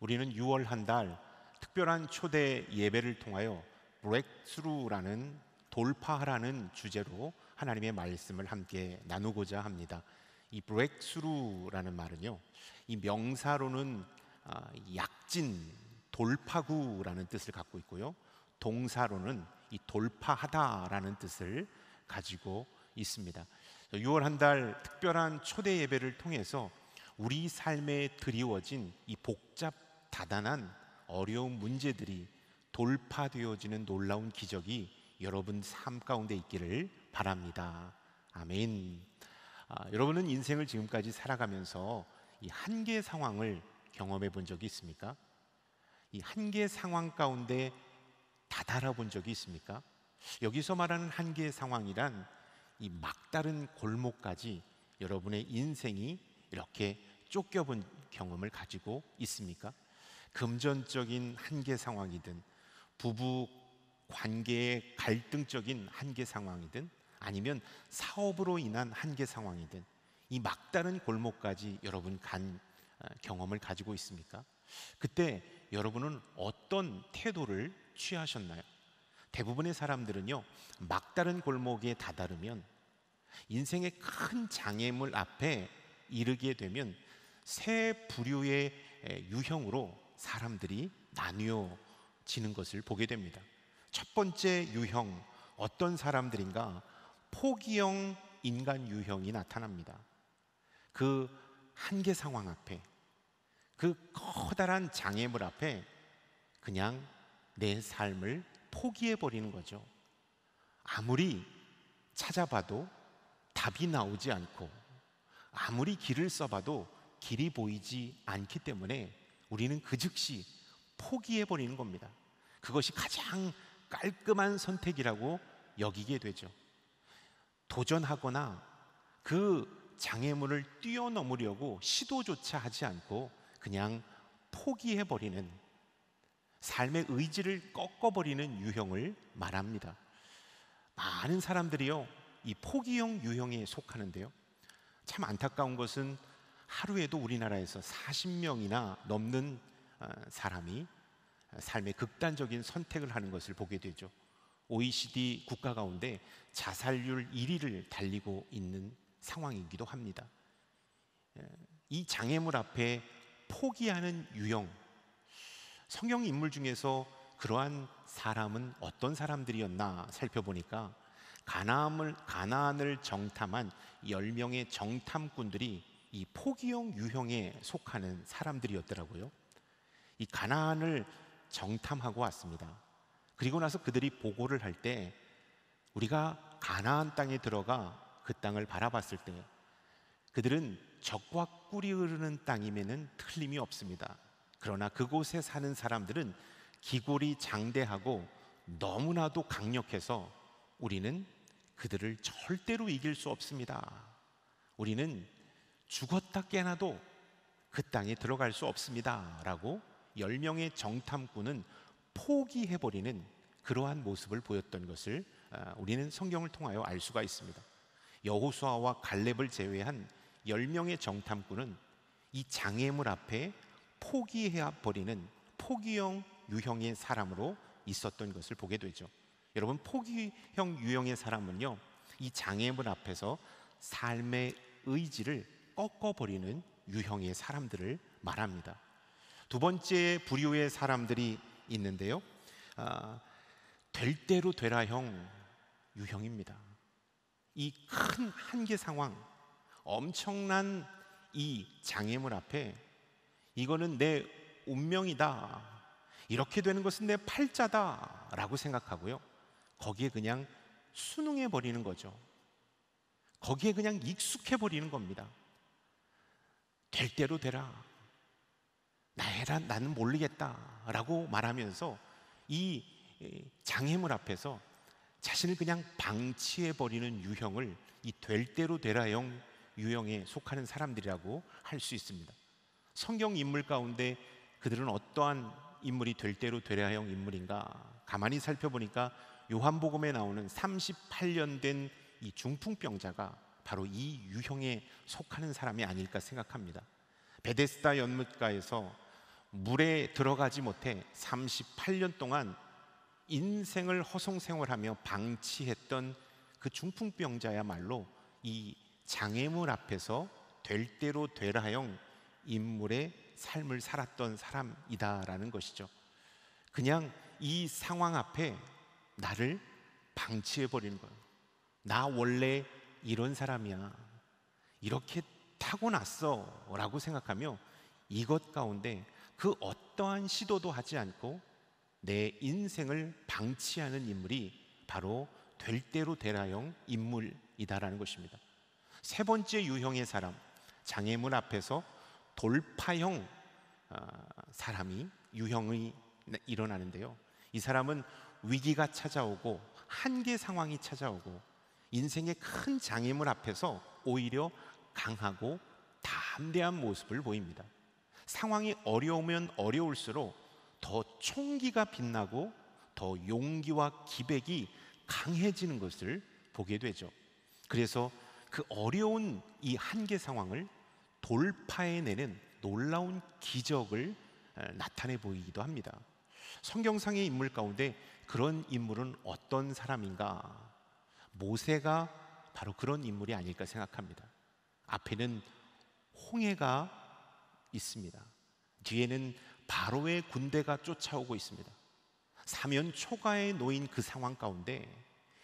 우리는 6월 한 달 특별한 초대 예배를 통하여 브레이크스루라는 돌파하라는 주제로 하나님의 말씀을 함께 나누고자 합니다. 이 브레이크스루라는 말은요, 이 명사로는 약진, 돌파구라는 뜻을 갖고 있고요, 동사로는 이 돌파하다라는 뜻을 가지고 있습니다. 6월 한 달 특별한 초대 예배를 통해서 우리 삶에 드리워진 이 복잡 다단한 어려운 문제들이 돌파되어지는 놀라운 기적이 여러분 삶 가운데 있기를 바랍니다. 아멘. 여러분은 인생을 지금까지 살아가면서 이 한계 상황을 경험해 본 적이 있습니까? 이 한계 상황 가운데 다다라 본 적이 있습니까? 여기서 말하는 한계 상황이란 이 막다른 골목까지 여러분의 인생이 이렇게 쫓겨본 경험을 가지고 있습니까? 금전적인 한계 상황이든 부부 관계의 갈등적인 한계 상황이든 아니면 사업으로 인한 한계 상황이든 이 막다른 골목까지 여러분 간 경험을 가지고 있습니까? 그때 여러분은 어떤 태도를 취하셨나요? 대부분의 사람들은요, 막다른 골목에 다다르면 인생의 큰 장애물 앞에 이르게 되면 세 부류의 유형으로 사람들이 나뉘어지는 것을 보게 됩니다. 첫 번째 유형, 어떤 사람들인가? 포기형 인간 유형이 나타납니다. 그 한계 상황 앞에, 그 커다란 장애물 앞에 그냥 내 삶을 포기해버리는 거죠. 아무리 찾아봐도 답이 나오지 않고 아무리 길을 써봐도 길이 보이지 않기 때문에 우리는 그 즉시 포기해버리는 겁니다. 그것이 가장 깔끔한 선택이라고 여기게 되죠. 도전하거나 그 장애물을 뛰어넘으려고 시도조차 하지 않고 그냥 포기해버리는, 삶의 의지를 꺾어버리는 유형을 말합니다. 많은 사람들이요, 이 포기형 유형에 속하는데요, 참 안타까운 것은 하루에도 우리나라에서 40명이나 넘는 사람이 삶의 극단적인 선택을 하는 것을 보게 되죠. OECD 국가 가운데 자살률 1위를 달리고 있는 상황이기도 합니다. 이 장애물 앞에 포기하는 유형, 성경 인물 중에서 그러한 사람은 어떤 사람들이었나 살펴보니까 가나안을 정탐한 10명의 정탐꾼들이 이 포기형 유형에 속하는 사람들이었더라고요. 이 가나안을 정탐하고 왔습니다. 그리고 나서 그들이 보고를 할 때, 우리가 가나안 땅에 들어가 그 땅을 바라봤을 때 그들은 적과 꿀이 흐르는 땅임에는 틀림이 없습니다. 그러나 그곳에 사는 사람들은 기골이 장대하고 너무나도 강력해서 우리는 그들을 절대로 이길 수 없습니다. 우리는 죽었다 깨나도 그 땅에 들어갈 수 없습니다 라고 10명의 정탐꾼은 포기해버리는 그러한 모습을 보였던 것을 우리는 성경을 통하여 알 수가 있습니다. 여호수아와 갈렙을 제외한 10명의 정탐꾼은 이 장애물 앞에 포기해버리는 포기형 유형의 사람으로 있었던 것을 보게 되죠. 여러분, 포기형 유형의 사람은요, 이 장애물 앞에서 삶의 의지를 꺾어버리는 유형의 사람들을 말합니다. 두 번째 부류의 사람들이 있는데요, 될 대로 되라형 유형입니다. 이 큰 한계 상황, 엄청난 이 장애물 앞에 이거는 내 운명이다, 이렇게 되는 것은 내 팔자다 라고 생각하고요, 거기에 그냥 순응해 버리는 거죠. 거기에 그냥 익숙해 버리는 겁니다. 될 대로 되라, 나 해라, 나는 모르겠다 라고 말하면서 이 장애물 앞에서 자신을 그냥 방치해 버리는 유형을 이 될 대로 되라형 유형에 속하는 사람들이라고 할 수 있습니다. 성경 인물 가운데 그들은 어떠한 인물이 될 대로 되라형 인물인가? 가만히 살펴보니까 요한복음에 나오는 38년 된 이 중풍병자가 바로 이 유형에 속하는 사람이 아닐까 생각합니다. 베데스다 연못가에서 물에 들어가지 못해 38년 동안 인생을 허송생활하며 방치했던 그 중풍병자야말로 이 장애물 앞에서 될 대로 되라형 인물의 삶을 살았던 사람이다라는 것이죠. 그냥 이 상황 앞에 나를 방치해버리는 거예요. 나 원래 이런 사람이야, 이렇게 타고났어 라고 생각하며 이것 가운데 그 어떠한 시도도 하지 않고 내 인생을 방치하는 인물이 바로 될 대로 되라형 인물이다라는 것입니다. 세 번째 유형의 사람, 장애물 앞에서 돌파형 사람이 유형이 일어나는데요. 이 사람은 위기가 찾아오고 한계 상황이 찾아오고 인생의 큰 장애물 앞에서 오히려 강하고 담대한 모습을 보입니다. 상황이 어려우면 어려울수록 더 총기가 빛나고 더 용기와 기백이 강해지는 것을 보게 되죠. 그래서 그 어려운 이 한계 상황을 돌파해내는 놀라운 기적을 나타내 보이기도 합니다. 성경상의 인물 가운데 그런 인물은 어떤 사람인가? 모세가 바로 그런 인물이 아닐까 생각합니다. 앞에는 홍해가 있습니다. 뒤에는 바로의 군대가 쫓아오고 있습니다. 사면 초가에 놓인 그 상황 가운데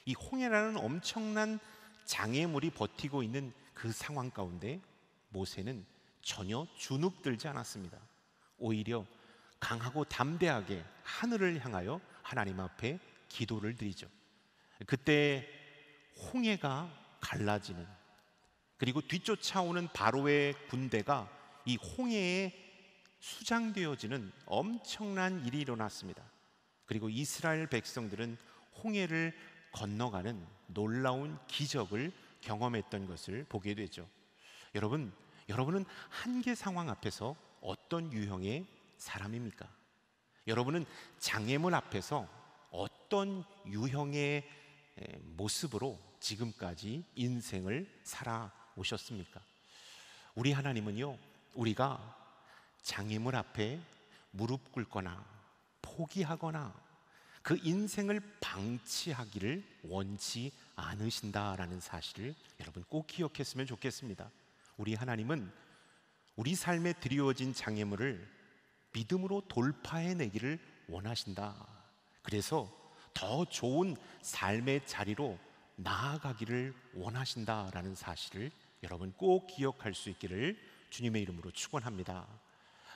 이 홍해라는 엄청난 장애물이 버티고 있는 그 상황 가운데 모세는 전혀 주눅들지 않았습니다. 오히려 강하고 담대하게 하늘을 향하여 하나님 앞에 기도를 드리죠. 그때 홍해가 갈라지는, 그리고 뒤쫓아오는 바로의 군대가 이 홍해에 수장되어지는 엄청난 일이 일어났습니다. 그리고 이스라엘 백성들은 홍해를 건너가는 놀라운 기적을 경험했던 것을 보게 되죠. 여러분은 한계 상황 앞에서 어떤 유형의 사람입니까? 여러분은 장애물 앞에서 어떤 유형의 모습으로 지금까지 인생을 살아오셨습니까? 우리 하나님은요, 우리가 장애물 앞에 무릎 꿇거나 포기하거나 그 인생을 방치하기를 원치 않으신다라는 사실을 여러분 꼭 기억했으면 좋겠습니다. 우리 하나님은 우리 삶에 드리워진 장애물을 믿음으로 돌파해내기를 원하신다. 그래서 더 좋은 삶의 자리로 나아가기를 원하신다라는 사실을 여러분 꼭 기억할 수 있기를 주님의 이름으로 축원합니다.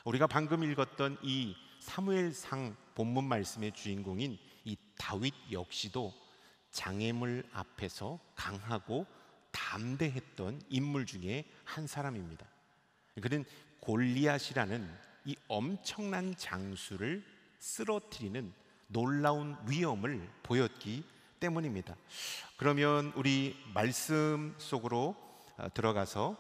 우리가 방금 읽었던 이 사무엘상 본문 말씀의 주인공인 이 다윗 역시도 장애물 앞에서 강하고 담대했던 인물 중에 한 사람입니다. 그는 골리앗이라는 이 엄청난 장수를 쓰러뜨리는 놀라운 위엄을 보였기 때문입니다. 그러면 우리 말씀 속으로 들어가서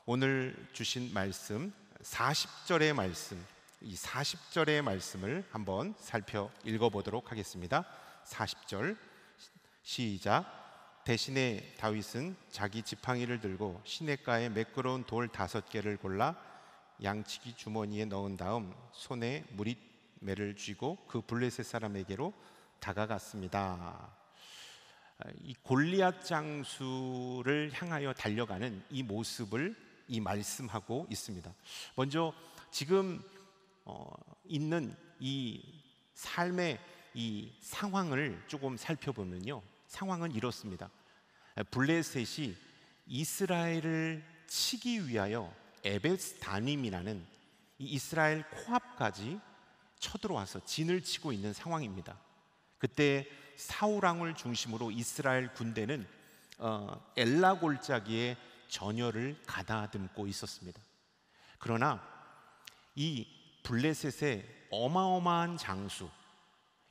오늘 주신 말씀 40절의 말씀, 이 40절의 말씀을 한번 살펴 읽어보도록 하겠습니다. 40절 시작. 대신에 다윗은 자기 지팡이를 들고 시냇가에 매끄러운 돌 5개를 골라 양치기 주머니에 넣은 다음 손에 무릿매를 쥐고 그 블레셋 사람에게로 다가갔습니다. 이 골리앗 장수를 향하여 달려가는 이 모습을 이 말씀하고 있습니다. 먼저 지금 있는 이 삶의 이 상황을 조금 살펴보면요, 상황은 이렇습니다. 블레셋이 이스라엘을 치기 위하여 에벳다님이라는 이 이스라엘 코앞까지 쳐들어와서 진을 치고 있는 상황입니다. 그때 사울 왕을 중심으로 이스라엘 군대는 엘라 골짜기에 전열을 가다듬고 있었습니다. 그러나 이 블레셋의 어마어마한 장수,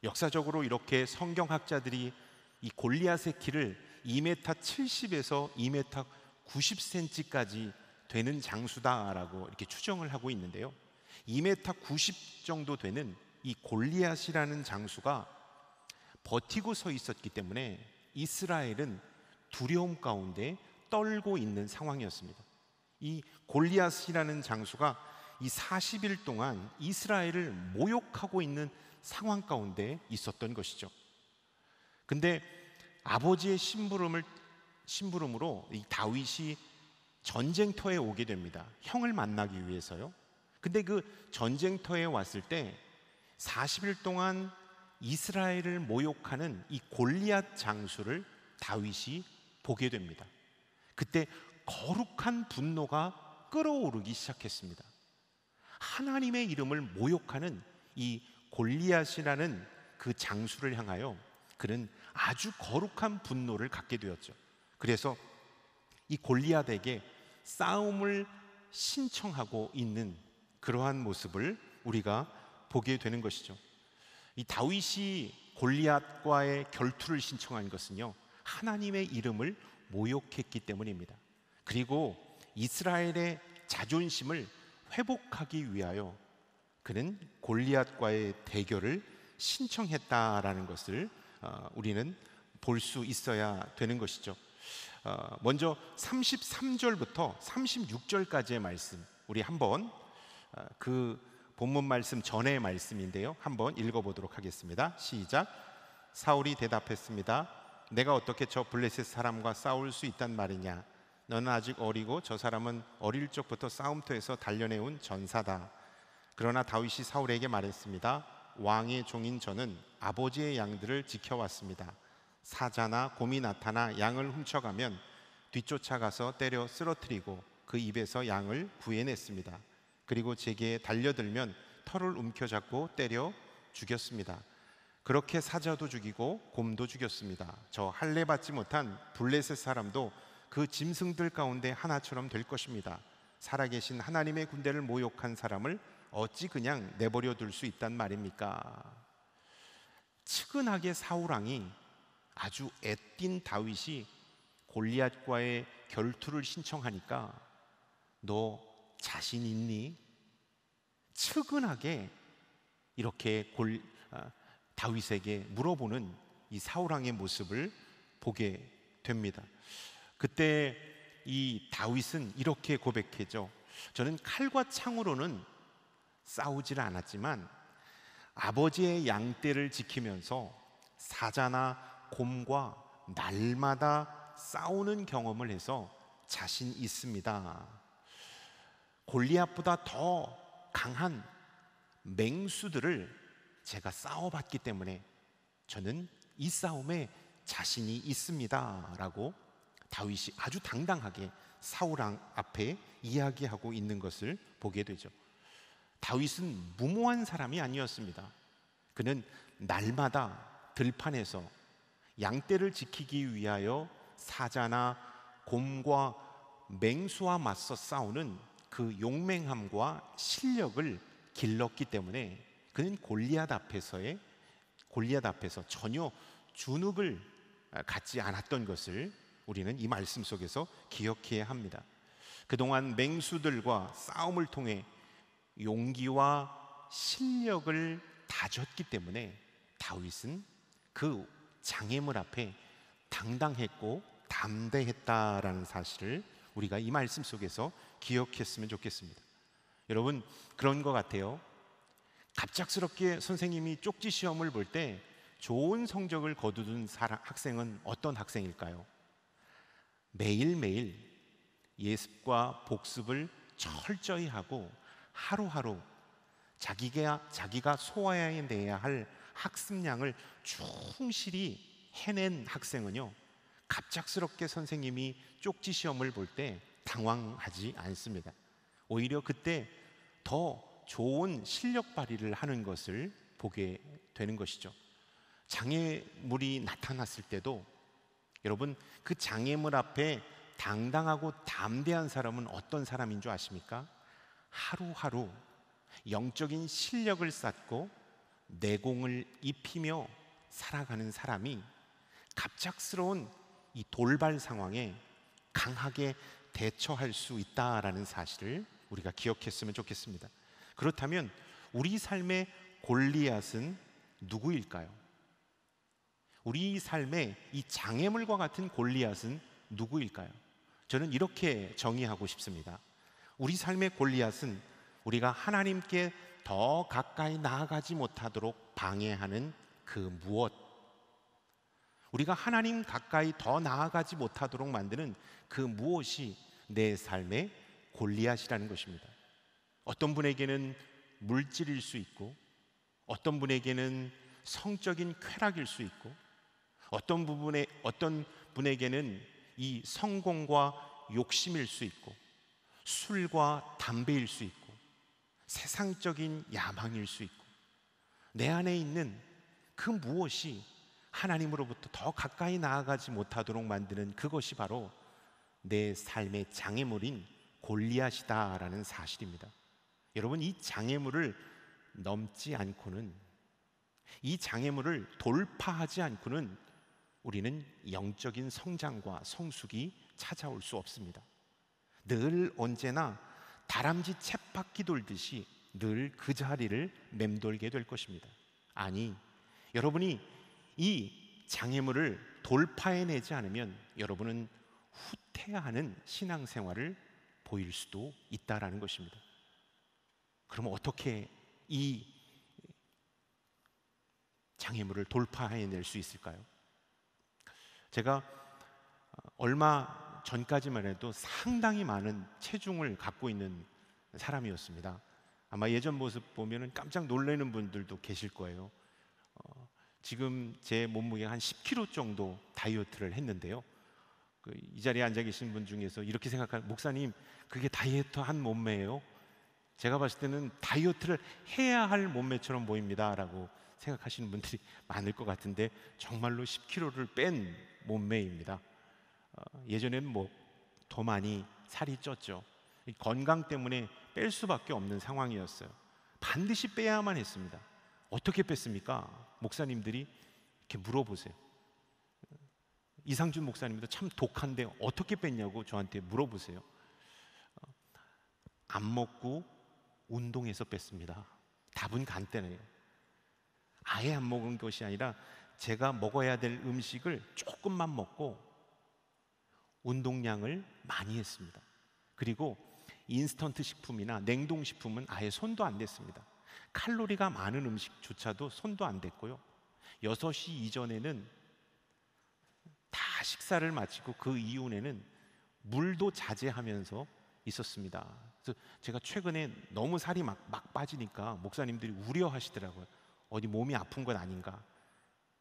역사적으로 이렇게 성경학자들이 이 골리앗의 키를 2m 70에서 2m 90cm까지 되는 장수다라고 이렇게 추정을 하고 있는데요, 2m 90 정도 되는 이 골리앗이라는 장수가 버티고 서 있었기 때문에 이스라엘은 두려움 가운데 떨고 있는 상황이었습니다. 이 골리앗이라는 장수가 이 40일 동안 이스라엘을 모욕하고 있는 상황 가운데 있었던 것이죠. 근데 아버지의 심부름으로 이 다윗이 전쟁터에 오게 됩니다. 형을 만나기 위해서요. 근데 그 전쟁터에 왔을 때 40일 동안 이스라엘을 모욕하는 이 골리앗 장수를 다윗이 보게 됩니다. 그때 거룩한 분노가 끓어오르기 시작했습니다. 하나님의 이름을 모욕하는 이 골리앗이라는 그 장수를 향하여 그는 아주 거룩한 분노를 갖게 되었죠. 그래서 이 골리앗에게 싸움을 신청하고 있는 그러한 모습을 우리가 보게 되는 것이죠. 이 다윗이 골리앗과의 결투를 신청한 것은요, 하나님의 이름을 모욕했기 때문입니다. 그리고 이스라엘의 자존심을 회복하기 위하여 그는 골리앗과의 대결을 신청했다라는 것을 우리는 볼 수 있어야 되는 것이죠. 먼저 33절부터 36절까지의 말씀, 우리 한번 그 본문 말씀 전의 말씀인데요, 한번 읽어보도록 하겠습니다. 시작. 사울이 대답했습니다. 내가 어떻게 저 블레셋 사람과 싸울 수 있단 말이냐? 너는 아직 어리고 저 사람은 어릴 적부터 싸움터에서 단련해온 전사다. 그러나 다윗이 사울에게 말했습니다. 왕의 종인 저는 아버지의 양들을 지켜왔습니다. 사자나 곰이 나타나 양을 훔쳐가면 뒤쫓아가서 때려 쓰러뜨리고 그 입에서 양을 구해냈습니다. 그리고 제게 달려들면 털을 움켜잡고 때려 죽였습니다. 그렇게 사자도 죽이고 곰도 죽였습니다. 저 할례 받지 못한 블레셋 사람도 그 짐승들 가운데 하나처럼 될 것입니다. 살아계신 하나님의 군대를 모욕한 사람을 어찌 그냥 내버려 둘 수 있단 말입니까? 측은하게 사울왕이 아주 애띤 다윗이 골리앗과의 결투를 신청하니까 너 자신 있니? 측은하게 이렇게 다윗에게 물어보는 이 사울왕의 모습을 보게 됩니다. 그때 이 다윗은 이렇게 고백했죠. 저는 칼과 창으로는 싸우질 않았지만 아버지의 양떼를 지키면서 사자나 곰과 날마다 싸우는 경험을 해서 자신 있습니다. 골리앗보다 더 강한 맹수들을 제가 싸워봤기 때문에 저는 이 싸움에 자신이 있습니다 라고 다윗이 아주 당당하게 사울왕 앞에 이야기하고 있는 것을 보게 되죠. 다윗은 무모한 사람이 아니었습니다. 그는 날마다 들판에서 양떼를 지키기 위하여 사자나 곰과 맹수와 맞서 싸우는 그 용맹함과 실력을 길렀기 때문에 그는 골리앗 앞에서 전혀 주눅을 갖지 않았던 것을 우리는 이 말씀 속에서 기억해야 합니다. 그동안 맹수들과 싸움을 통해 용기와 실력을 다졌기 때문에 다윗은 그 장애물 앞에 당당했고 담대했다라는 사실을 우리가 이 말씀 속에서 기억했으면 좋겠습니다. 여러분, 그런 것 같아요. 갑작스럽게 선생님이 쪽지 시험을 볼 때 좋은 성적을 거두는 학생은 어떤 학생일까요? 매일매일 예습과 복습을 철저히 하고 하루하루 자기가 소화해내야 할 학습량을 충실히 해낸 학생은요, 갑작스럽게 선생님이 쪽지 시험을 볼 때 당황하지 않습니다. 오히려 그때 더 좋은 실력 발휘를 하는 것을 보게 되는 것이죠. 장애물이 나타났을 때도 여러분, 그 장애물 앞에 당당하고 담대한 사람은 어떤 사람인 줄 아십니까? 하루하루 영적인 실력을 쌓고 내공을 입히며 살아가는 사람이 갑작스러운 이 돌발 상황에 강하게 대처할 수 있다라는 사실을 우리가 기억했으면 좋겠습니다. 그렇다면 우리 삶의 골리앗은 누구일까요? 우리 삶의 이 장애물과 같은 골리앗은 누구일까요? 저는 이렇게 정의하고 싶습니다. 우리 삶의 골리앗은 우리가 하나님께 더 가까이 나아가지 못하도록 방해하는 그 무엇, 우리가 하나님 가까이 더 나아가지 못하도록 만드는 그 무엇이 내 삶의 골리앗이라는 것입니다. 어떤 분에게는 물질일 수 있고, 어떤 분에게는 성적인 쾌락일 수 있고, 어떤 분에게는 이 성공과 욕심일 수 있고, 술과 담배일 수 있고, 세상적인 야망일 수 있고, 내 안에 있는 그 무엇이 하나님으로부터 더 가까이 나아가지 못하도록 만드는 그것이 바로 내 삶의 장애물인 골리앗이다라는 사실입니다. 여러분, 이 장애물을 넘지 않고는, 이 장애물을 돌파하지 않고는 우리는 영적인 성장과 성숙이 찾아올 수 없습니다. 늘 언제나 다람쥐 쳇바퀴 돌듯이 늘 그 자리를 맴돌게 될 것입니다. 아니, 여러분이 이 장애물을 돌파해내지 않으면 여러분은 후퇴하는 신앙생활을 보일 수도 있다라는 것입니다. 그럼 어떻게 이 장애물을 돌파해낼 수 있을까요? 제가 얼마 전까지만 해도 상당히 많은 체중을 갖고 있는 사람이었습니다. 아마 예전 모습 보면 깜짝 놀라는 분들도 계실 거예요. 지금 제 몸무게가 한 10kg 정도 다이어트를 했는데요. 이 자리에 앉아 계신 분 중에서 이렇게 생각하는, 목사님 그게 다이어트 한 몸매예요? 제가 봤을 때는 다이어트를 해야 할 몸매처럼 보입니다 라고 생각하시는 분들이 많을 것 같은데, 정말로 10kg를 뺀 몸매입니다. 예전에는 뭐 더 많이 살이 쪘죠. 건강 때문에 뺄 수밖에 없는 상황이었어요. 반드시 빼야만 했습니다. 어떻게 뺐습니까? 목사님들이 이렇게 물어보세요. 이상준 목사님도 참 독한데 어떻게 뺐냐고 저한테 물어보세요. 안 먹고 운동해서 뺐습니다. 답은 간단해요. 아예 안 먹은 것이 아니라 제가 먹어야 될 음식을 조금만 먹고 운동량을 많이 했습니다. 그리고 인스턴트 식품이나 냉동식품은 아예 손도 안 댔습니다. 칼로리가 많은 음식조차도 손도 안 댔고요. 6시 이전에는 다 식사를 마치고 그 이후에는 물도 자제하면서 있었습니다. 그래서 제가 최근에 너무 살이 막 빠지니까 목사님들이 우려하시더라고요. 어디 몸이 아픈 건 아닌가.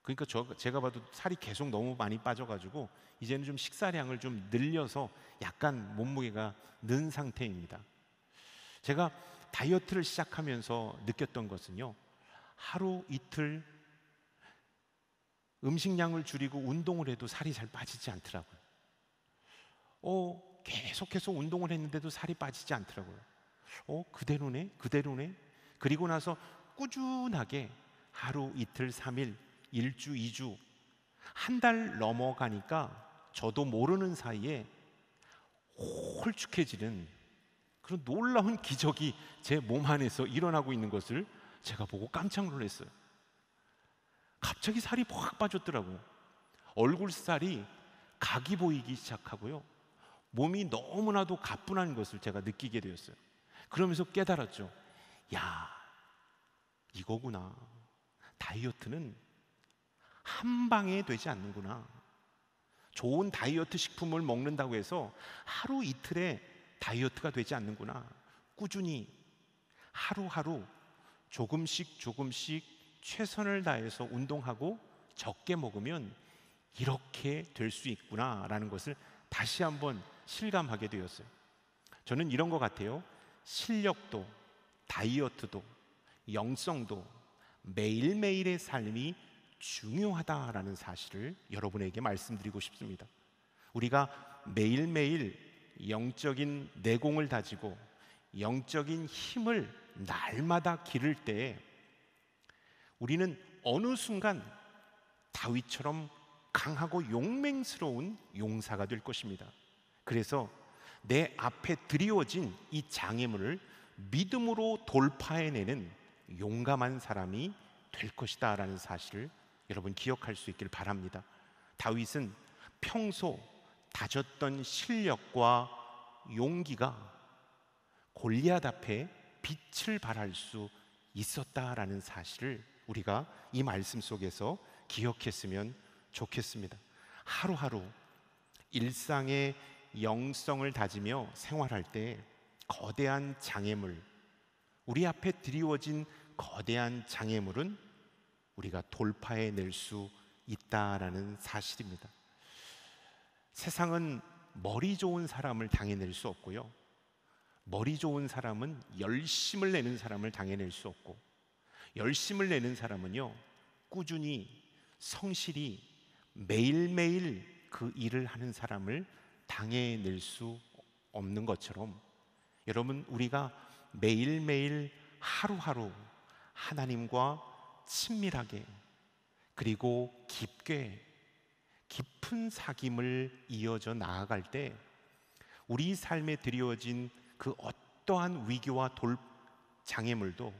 그러니까 제가 봐도 살이 계속 너무 많이 빠져가지고 이제는 좀 식사량을 좀 늘려서 약간 몸무게가 는 상태입니다. 제가 다이어트를 시작하면서 느꼈던 것은요, 하루 이틀 음식량을 줄이고 운동을 해도 살이 잘 빠지지 않더라고요. 계속해서 운동을 했는데도 살이 빠지지 않더라고요. 그대로네. 그리고 나서 꾸준하게 하루 이틀 3일, 일주 2주, 한 달 넘어가니까 저도 모르는 사이에 홀쭉해지는 그런 놀라운 기적이 제 몸 안에서 일어나고 있는 것을 제가 보고 깜짝 놀랐어요. 갑자기 살이 확 빠졌더라고요. 얼굴 살이 각이 보이기 시작하고요, 몸이 너무나도 가뿐한 것을 제가 느끼게 되었어요. 그러면서 깨달았죠. 야, 이거구나. 다이어트는 한 방에 되지 않는구나. 좋은 다이어트 식품을 먹는다고 해서 하루 이틀에 다이어트가 되지 않는구나. 꾸준히 하루하루 조금씩 최선을 다해서 운동하고 적게 먹으면 이렇게 될 수 있구나라는 것을 다시 한번 실감하게 되었어요. 저는 이런 것 같아요. 실력도, 다이어트도, 영성도 매일매일의 삶이 중요하다라는 사실을 여러분에게 말씀드리고 싶습니다. 우리가 매일매일 영적인 내공을 다지고 영적인 힘을 날마다 기를 때에 우리는 어느 순간 다윗처럼 강하고 용맹스러운 용사가 될 것입니다. 그래서 내 앞에 드리워진 이 장애물을 믿음으로 돌파해내는 용감한 사람이 될 것이다 라는 사실을 여러분 기억할 수 있길 바랍니다. 다윗은 평소 다졌던 실력과 용기가 골리앗 앞에 빛을 발할 수 있었다라는 사실을 우리가 이 말씀 속에서 기억했으면 좋겠습니다. 하루하루 일상의 영성을 다지며 생활할 때 거대한 장애물, 우리 앞에 드리워진 거대한 장애물은 우리가 돌파해낼 수 있다라는 사실입니다. 세상은 머리 좋은 사람을 당해낼 수 없고요, 머리 좋은 사람은 열심을 내는 사람을 당해낼 수 없고, 열심을 내는 사람은요 꾸준히 성실히 매일매일 그 일을 하는 사람을 당해낼 수 없는 것처럼, 여러분, 우리가 매일매일 하루하루 하나님과 친밀하게 그리고 깊은 사귐을 이어져 나아갈 때 우리 삶에 드리워진 그 어떠한 위기와 장애물도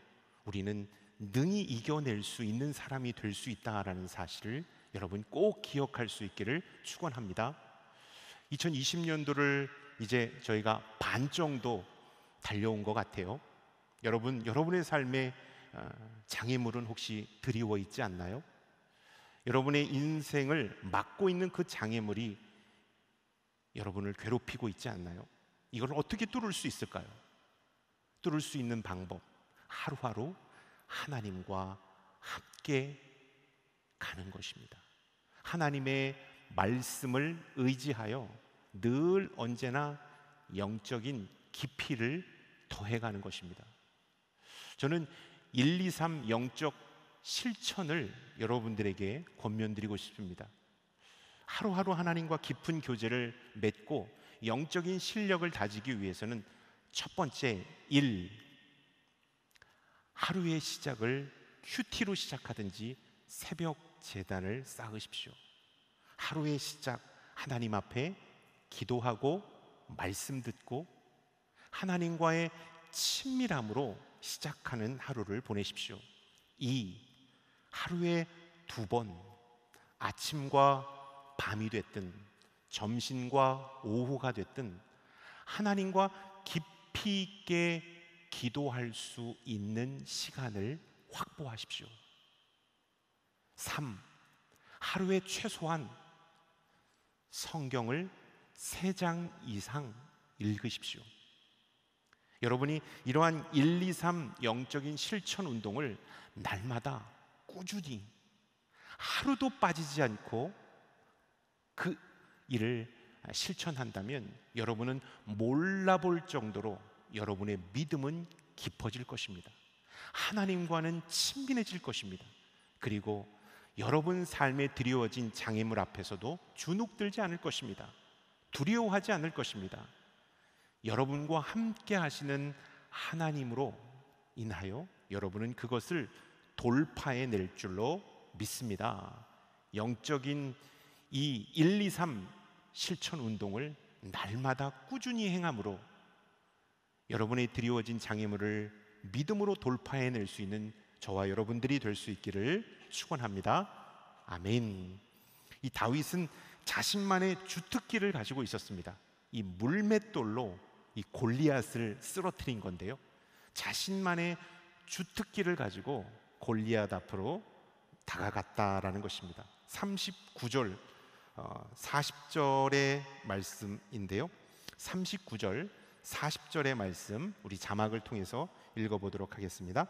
우리는 능히 이겨낼 수 있는 사람이 될 수 있다라는 사실을 여러분 꼭 기억할 수 있기를 축원합니다. 2020년도를 이제 저희가 반 정도 달려온 것 같아요. 여러분의 삶에 장애물은 혹시 드리워 있지 않나요? 여러분의 인생을 막고 있는 그 장애물이 여러분을 괴롭히고 있지 않나요? 이걸 어떻게 뚫을 수 있을까요? 뚫을 수 있는 방법, 하루하루 하나님과 함께 가는 것입니다. 하나님의 말씀을 의지하여 늘 언제나 영적인 깊이를 더해가는 것입니다. 저는 1, 2, 3 영적 실천을 여러분들에게 권면드리고 싶습니다. 하루하루 하나님과 깊은 교제를 맺고 영적인 실력을 다지기 위해서는 첫 번째 1, 하루의 시작을 큐티로 시작하든지 새벽 제단을 쌓으십시오. 하루의 시작, 하나님 앞에 기도하고 말씀 듣고 하나님과의 친밀함으로 시작하는 하루를 보내십시오. 2, 하루에 2번, 아침과 밤이 됐든 점심과 오후가 됐든 하나님과 깊이 있게 기도할 수 있는 시간을 확보하십시오. 3, 하루에 최소한 성경을 3장 이상 읽으십시오. 여러분이 이러한 1, 2, 3 영적인 실천 운동을 날마다 꾸준히 하루도 빠지지 않고 그 일을 실천한다면 여러분은 몰라볼 정도로 여러분의 믿음은 깊어질 것입니다. 하나님과는 친밀해질 것입니다. 그리고 여러분 삶에 드리워진 장애물 앞에서도 주눅들지 않을 것입니다. 두려워하지 않을 것입니다. 여러분과 함께 하시는 하나님으로 인하여 여러분은 그것을 돌파해낼 줄로 믿습니다. 영적인 이 1, 2, 3 실천 운동을 날마다 꾸준히 행함으로 여러분의 드리워진 장애물을 믿음으로 돌파해낼 수 있는 저와 여러분들이 될 수 있기를 축원합니다. 아멘. 이 다윗은 자신만의 주특기를 가지고 있었습니다. 이 물맷돌로 이 골리앗을 쓰러뜨린 건데요, 자신만의 주특기를 가지고 골리앗 앞으로 다가갔다라는 것입니다. 39절 40절의 말씀인데요, 39절 40절의 말씀 우리 자막을 통해서 읽어보도록 하겠습니다.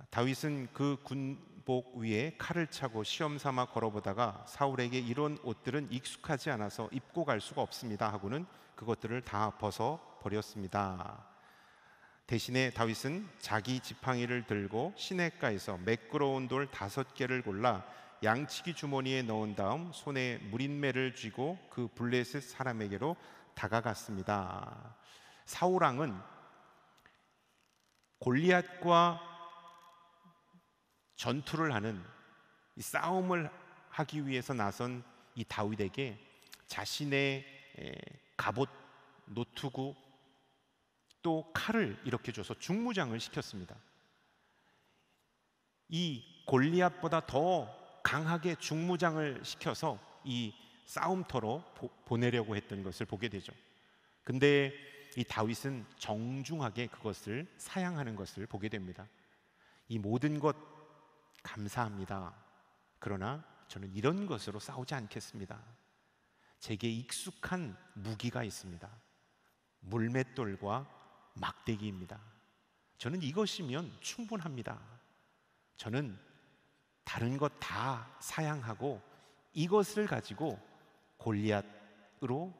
다윗은 그 군복 위에 칼을 차고 시험 삼아 걸어보다가 사울에게 이런 옷들은 익숙하지 않아서 입고 갈 수가 없습니다 하고는 그것들을 다 벗어 버렸습니다. 대신에 다윗은 자기 지팡이를 들고 시냇가에서 매끄러운 돌 5개를 골라 양치기 주머니에 넣은 다음 손에 무린매를 쥐고 그 블레셋 사람에게로 다가갔습니다. 사울 왕은 골리앗과 전투를 하는 이 싸움을 하기 위해서 나선 이 다윗에게 자신의 갑옷, 노투구 또 칼을 이렇게 줘서 중무장을 시켰습니다. 이 골리앗보다 더 강하게 중무장을 시켜서 이 싸움터로 보내려고 했던 것을 보게 되죠. 근데 이 다윗은 정중하게 그것을 사양하는 것을 보게 됩니다. 이 모든 것 감사합니다. 그러나 저는 이런 것으로 싸우지 않겠습니다. 제게 익숙한 무기가 있습니다. 물맷돌과 막대기입니다. 저는 이것이면 충분합니다. 저는 다른 것 다 사양하고 이것을 가지고 골리앗으로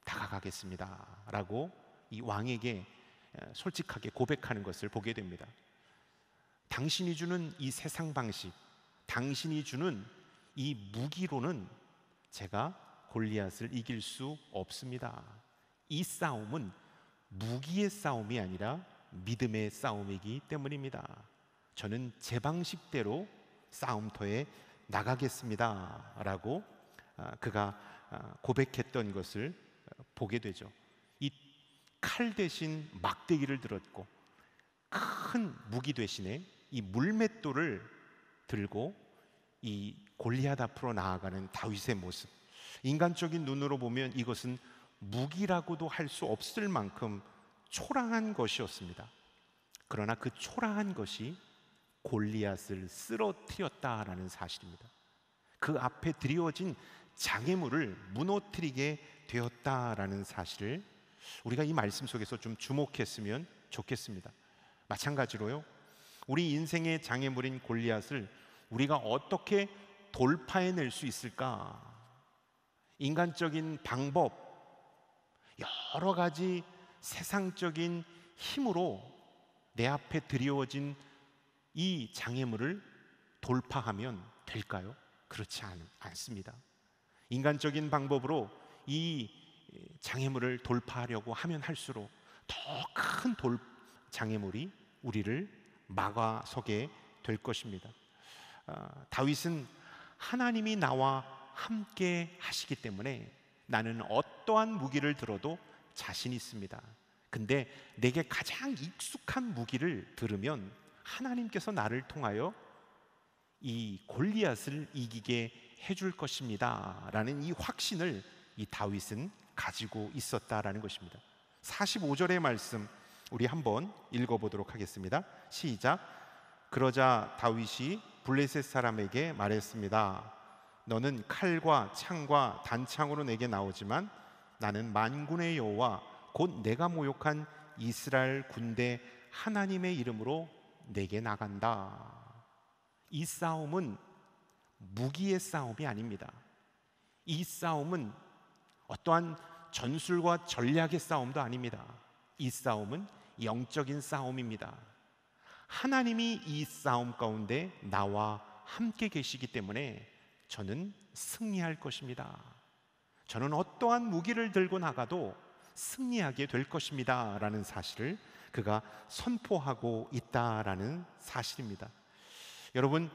다가가겠습니다 라고 이 왕에게 솔직하게 고백하는 것을 보게 됩니다. 당신이 주는 이 세상 방식, 당신이 주는 이 무기로는 제가 골리앗을 이길 수 없습니다. 이 싸움은 무기의 싸움이 아니라 믿음의 싸움이기 때문입니다. 저는 제 방식대로 싸움터에 나가겠습니다 라고 그가 고백했던 것을 보게 되죠. 이 칼 대신 막대기를 들었고 큰 무기 대신에 이 물맷돌을 들고 이 골리앗 앞으로 나아가는 다윗의 모습, 인간적인 눈으로 보면 이것은 무기라고도 할 수 없을 만큼 초라한 것이었습니다. 그러나 그 초라한 것이 골리앗을 쓰러뜨렸다라는 사실입니다. 그 앞에 드리워진 장애물을 무너뜨리게 되었다라는 사실을 우리가 이 말씀 속에서 좀 주목했으면 좋겠습니다. 마찬가지로요, 우리 인생의 장애물인 골리앗을 우리가 어떻게 돌파해낼 수 있을까? 인간적인 방법, 여러 가지 세상적인 힘으로 내 앞에 드리워진 이 장애물을 돌파하면 될까요? 그렇지 않습니다. 인간적인 방법으로 이 장애물을 돌파하려고 하면 할수록 더 큰 장애물이 우리를 막아서게 될 것입니다. 다윗은 하나님이 나와 함께 하시기 때문에 나는 어떠한 무기를 들어도 자신 있습니다. 근데 내게 가장 익숙한 무기를 들으면 하나님께서 나를 통하여 이 골리앗을 이기게 해줄 것입니다 라는 이 확신을 이 다윗은 가지고 있었다라는 것입니다. 45절의 말씀 우리 한번 읽어보도록 하겠습니다. 시작. 그러자 다윗이 블레셋 사람에게 말했습니다. 너는 칼과 창과 단창으로 내게 나오지만 나는 만군의 여호와 곧 내가 모욕한 이스라엘 군대 하나님의 이름으로 내게 나간다. 이 싸움은 무기의 싸움이 아닙니다. 이 싸움은 어떠한 전술과 전략의 싸움도 아닙니다. 이 싸움은 영적인 싸움입니다. 하나님이 이 싸움 가운데 나와 함께 계시기 때문에 저는 승리할 것입니다. 저는 어떠한 무기를 들고 나가도 승리하게 될 것입니다 라는 사실을 그가 선포하고 있다라는 사실입니다. 여러분,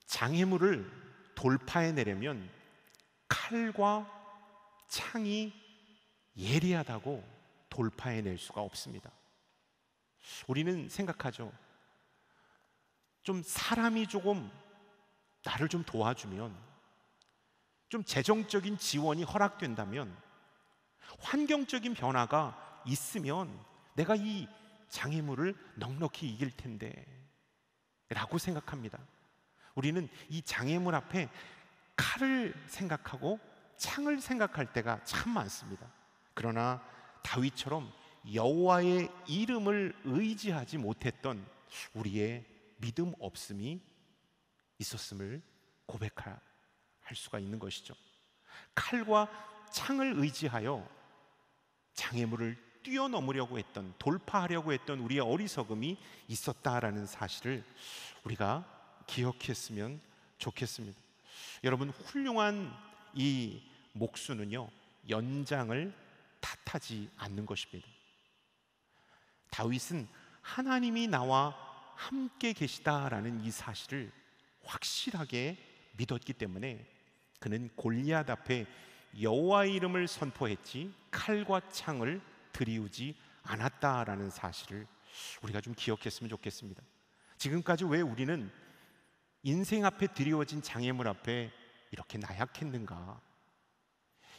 장애물을 돌파해내려면 칼과 창이 예리하다고 돌파해낼 수가 없습니다. 우리는 생각하죠. 좀 사람이 조금 나를 좀 도와주면, 좀 재정적인 지원이 허락된다면, 환경적인 변화가 있으면 내가 이 장애물을 넉넉히 이길 텐데 라고 생각합니다. 우리는 이 장애물 앞에 칼을 생각하고 창을 생각할 때가 참 많습니다. 그러나 다윗처럼 여호와의 이름을 의지하지 못했던 우리의 믿음 없음이 있었음을 고백할 수가 있는 것이죠. 칼과 창을 의지하여 장애물을 뛰어넘으려고 했던, 돌파하려고 했던 우리의 어리석음이 있었다라는 사실을 우리가 기억했으면 좋겠습니다. 여러분, 훌륭한 이 목수는요, 연장을 탓하지 않는 것입니다. 다윗은 하나님이 나와 함께 계시다라는 이 사실을 확실하게 믿었기 때문에 그는 골리앗 앞에 여호와의 이름을 선포했지 칼과 창을 들이우지 않았다라는 사실을 우리가 좀 기억했으면 좋겠습니다. 지금까지 왜 우리는 인생 앞에 드리워진 장애물 앞에 이렇게 나약했는가?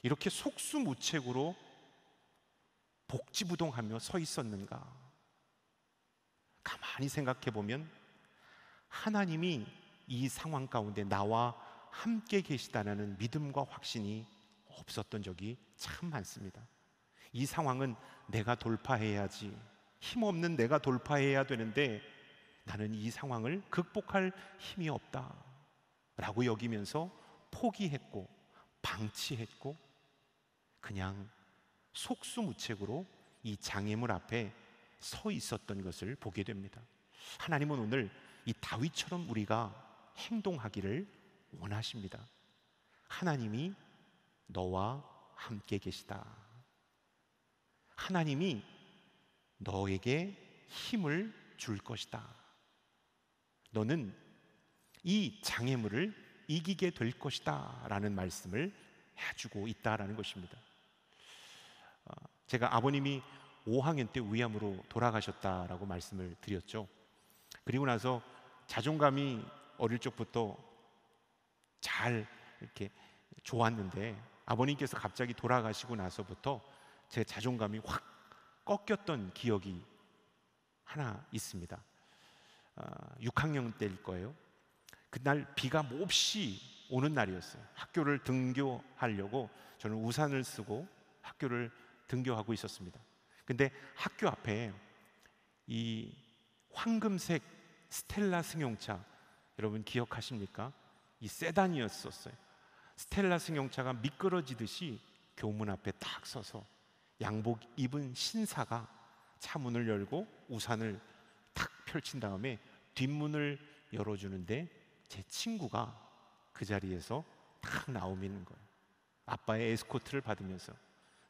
이렇게 속수무책으로 복지부동하며 서 있었는가? 가만히 생각해 보면 하나님이 이 상황 가운데 나와 함께 계시다는 믿음과 확신이 없었던 적이 참 많습니다. 이 상황은 내가 돌파해야지, 힘없는 내가 돌파해야 되는데 나는 이 상황을 극복할 힘이 없다 라고 여기면서 포기했고 방치했고 그냥 속수무책으로 이 장애물 앞에 서 있었던 것을 보게 됩니다. 하나님은 오늘 이 다윗처럼 우리가 행동하기를 원하십니다. 하나님이 너와 함께 계시다. 하나님이 너에게 힘을 줄 것이다. 너는 이 장애물을 이기게 될 것이다 라는 말씀을 해주고 있다라는 것입니다. 제가 아버님이 5학년 때 위암으로 돌아가셨다라고 말씀을 드렸죠. 그리고 나서 자존감이 어릴 적부터 잘 이렇게 좋았는데 아버님께서 갑자기 돌아가시고 나서부터 제 자존감이 확 꺾였던 기억이 하나 있습니다. 6학년 때일 거예요. 그날 비가 몹시 오는 날이었어요. 학교를 등교하려고 저는 우산을 쓰고 학교를 등교하고 있었습니다. 근데 학교 앞에 이 황금색 스텔라 승용차, 여러분 기억하십니까? 이 세단이었었어요. 스텔라 승용차가 미끄러지듯이 교문 앞에 딱 서서 양복 입은 신사가 차 문을 열고 우산을 탁 펼친 다음에 뒷문을 열어주는데 제 친구가 그 자리에서 탁 나오는 거예요. 아빠의 에스코트를 받으면서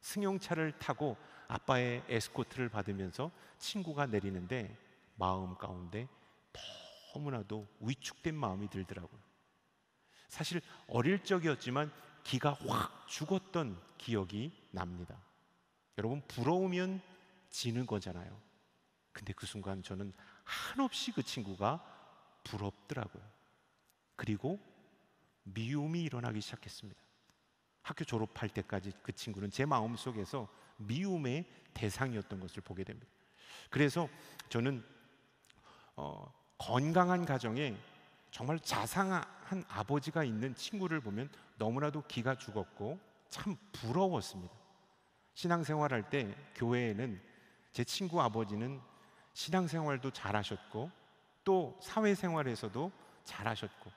승용차를 타고 아빠의 에스코트를 받으면서 친구가 내리는데 마음 가운데 너무나도 위축된 마음이 들더라고요. 사실 어릴 적이었지만 기가 확 죽었던 기억이 납니다. 여러분, 부러우면 지는 거잖아요. 근데 그 순간 저는 한없이 그 친구가 부럽더라고요. 그리고 미움이 일어나기 시작했습니다. 학교 졸업할 때까지 그 친구는 제 마음속에서 미움의 대상이었던 것을 보게 됩니다. 그래서 저는 건강한 가정에 정말 자상한 아버지가 있는 친구를 보면 너무나도 기가 죽었고 참 부러웠습니다. 신앙생활할 때 교회에는 제 친구 아버지는 신앙생활도 잘하셨고 또 사회생활에서도 잘하셨고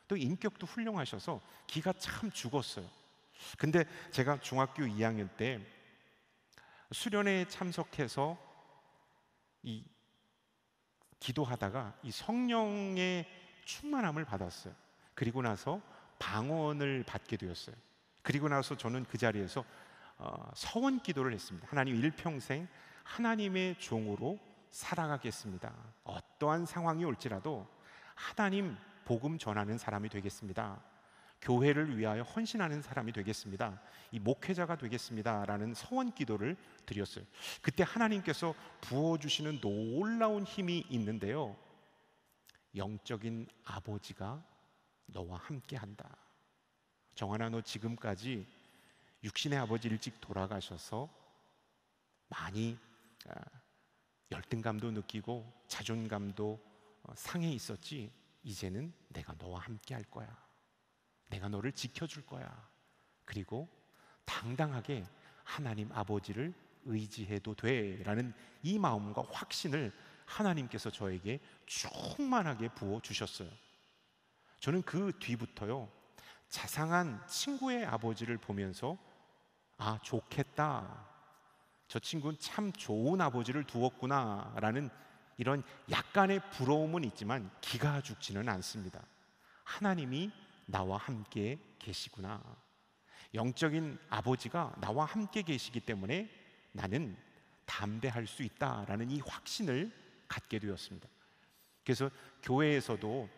또 인격도 훌륭하셔서 기가 참 죽었어요. 근데 제가 중학교 2학년 때 수련회에 참석해서 이 기도하다가 이 성령의 충만함을 받았어요. 그리고 나서 방언을 받게 되었어요. 그리고 나서 저는 그 자리에서 서원 기도를 했습니다. 하나님, 일평생 하나님의 종으로 살아가겠습니다. 어떠한 상황이 올지라도 하나님 복음 전하는 사람이 되겠습니다. 교회를 위하여 헌신하는 사람이 되겠습니다. 이 목회자가 되겠습니다 라는 서원 기도를 드렸어요. 그때 하나님께서 부어주시는 놀라운 힘이 있는데요, 영적인 아버지가 너와 함께한다. 정환아, 너 지금까지 육신의 아버지 일찍 돌아가셔서 많이 열등감도 느끼고 자존감도 상해 있었지. 이제는 내가 너와 함께 할 거야. 내가 너를 지켜줄 거야. 그리고 당당하게 하나님 아버지를 의지해도 돼 라는 이 마음과 확신을 하나님께서 저에게 충만하게 부어주셨어요. 저는 그 뒤부터요, 자상한 친구의 아버지를 보면서 아, 좋겠다, 저 친구는 참 좋은 아버지를 두었구나 라는 이런 약간의 부러움은 있지만 기가 죽지는 않습니다. 하나님이 나와 함께 계시구나, 영적인 아버지가 나와 함께 계시기 때문에 나는 담대할 수 있다라는 이 확신을 갖게 되었습니다. 그래서 교회에서도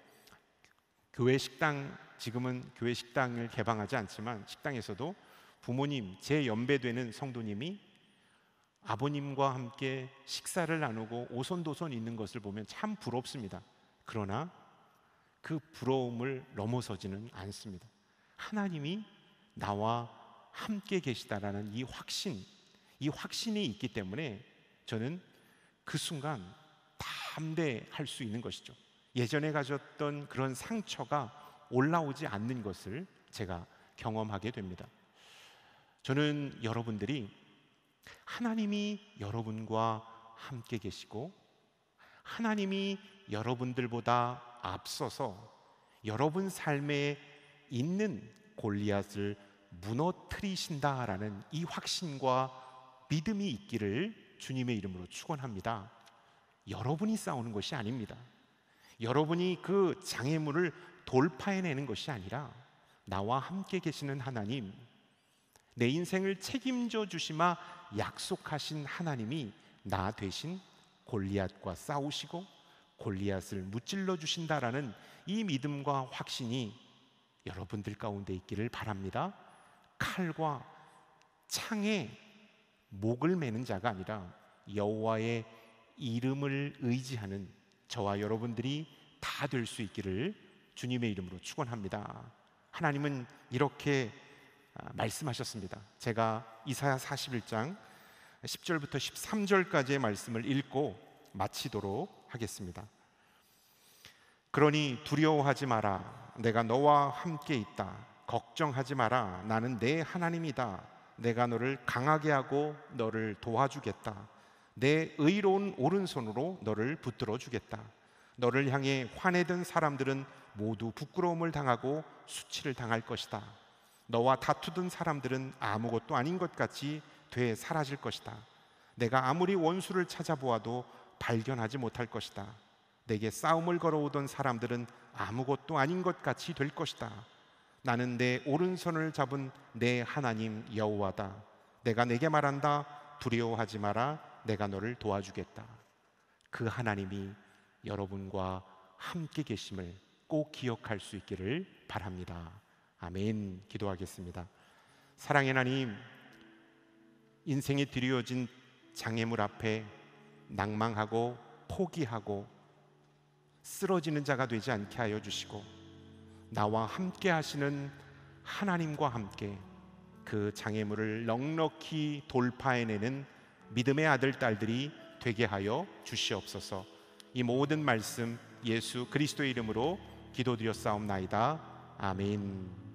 교회 식당, 지금은 교회 식당을 개방하지 않지만 식당에서도 부모님, 제 연배되는 성도님이 아버님과 함께 식사를 나누고 오손도손 있는 것을 보면 참 부럽습니다. 그러나 그 부러움을 넘어서지는 않습니다. 하나님이 나와 함께 계시다라는 이 확신, 이 확신이 있기 때문에 저는 그 순간 담대할 수 있는 것이죠. 예전에 가졌던 그런 상처가 올라오지 않는 것을 제가 경험하게 됩니다. 저는 여러분들이 하나님이 여러분과 함께 계시고 하나님이 여러분들보다 앞서서 여러분 삶에 있는 골리앗을 무너뜨리신다라는 이 확신과 믿음이 있기를 주님의 이름으로 축원합니다. 여러분이 싸우는 것이 아닙니다. 여러분이 그 장애물을 돌파해내는 것이 아니라 나와 함께 계시는 하나님, 내 인생을 책임져 주시마 약속하신 하나님이 나 대신 골리앗과 싸우시고 골리앗을 무찔러 주신다라는 이 믿음과 확신이 여러분들 가운데 있기를 바랍니다. 칼과 창에 목을 매는 자가 아니라 여호와의 이름을 의지하는 저와 여러분들이 다 될 수 있기를 주님의 이름으로 축원합니다. 하나님은 이렇게 말씀하셨습니다. 제가 이사야 41장 10절부터 13절까지의 말씀을 읽고 마치도록 하겠습니다. 그러니 두려워하지 마라. 내가 너와 함께 있다. 걱정하지 마라. 나는 내 하나님이다. 내가 너를 강하게 하고 너를 도와주겠다. 내 의로운 오른손으로 너를 붙들어 주겠다. 너를 향해 화내던 사람들은 모두 부끄러움을 당하고 수치를 당할 것이다. 너와 다투던 사람들은 아무것도 아닌 것 같이 돼 사라질 것이다. 내가 아무리 원수를 찾아보아도 발견하지 못할 것이다. 내게 싸움을 걸어오던 사람들은 아무것도 아닌 것 같이 될 것이다. 나는 내 오른손을 잡은 내 하나님 여호와다. 내가 내게 말한다. 두려워하지 마라. 내가 너를 도와주겠다. 그 하나님이 여러분과 함께 계심을 꼭 기억할 수 있기를 바랍니다. 아멘. 기도하겠습니다. 사랑의 하나님, 인생에 드리워진 장애물 앞에 낭망하고 포기하고 쓰러지는 자가 되지 않게 하여 주시고 나와 함께 하시는 하나님과 함께 그 장애물을 넉넉히 돌파해내는 믿음의 아들, 딸들이 되게 하여 주시옵소서. 이 모든 말씀 예수 그리스도의 이름으로 기도드렸사옵나이다. 아멘.